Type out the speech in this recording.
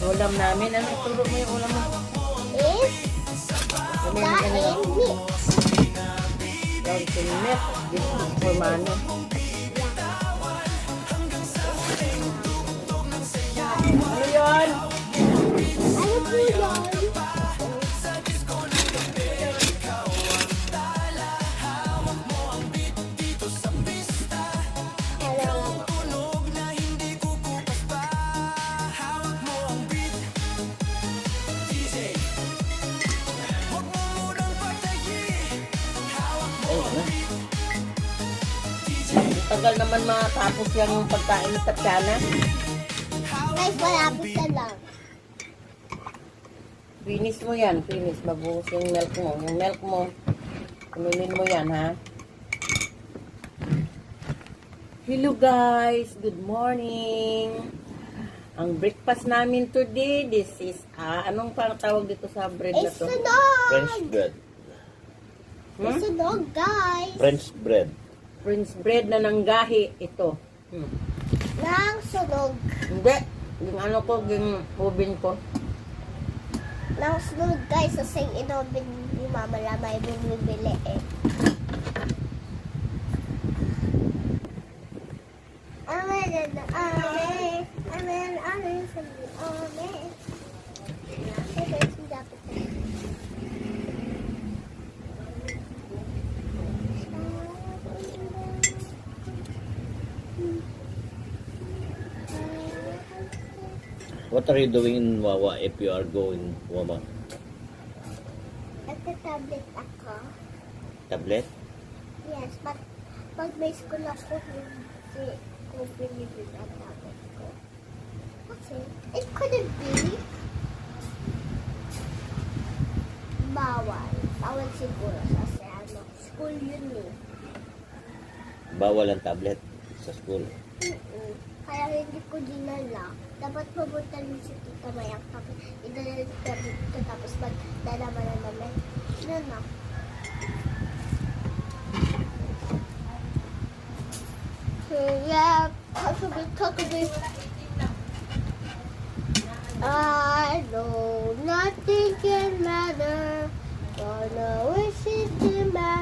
Ulam namin. Ano ituro mo yung ulam mo? Is Kami yung kanina. kain mix. Dancing milk. This is for mano. Ano yun? Ano po yun? Hello. Ay, ano? Tagal naman matapos yung pagkain ni Tatiana. Guys, malapit na lang. Finish mo yan. Finish. Mabuhos yung milk mo. Yung milk mo, kununin mo yan, ha? Hello, guys. Good morning. Ang breakfast namin today, this is, anong parang tawag dito sa bread na It's to? sunog! French bread. It's sunog, guys! French bread. French bread na nanggahi ito. Nang sunog. Hindi. Yung ano ko, yung oven ko. Nang sunog, guys. Kasi inobin ni Mama Lama yung bumibili eh. Amen, amen, amen, amen, amen. Ito yung dapat ko. What are you doing in Wawa if you are going Wawa? Nagtatablet ako. Tablet? Yes, but pag may school ako, hindi ko pinipin ang tablet ko. Kasi, it couldn't be. Bawal. Bawal siguro kasi ano, school yun eh. Bawal ang tablet sa school. Kaya hindi ko dinala. Dapat pupunta rin si Tita Mayang tapos idala rin kami dito tapos magdalaman na namin. Ano na? Yeah, possibly. I know nothing can matter. Gonna wish it to matter.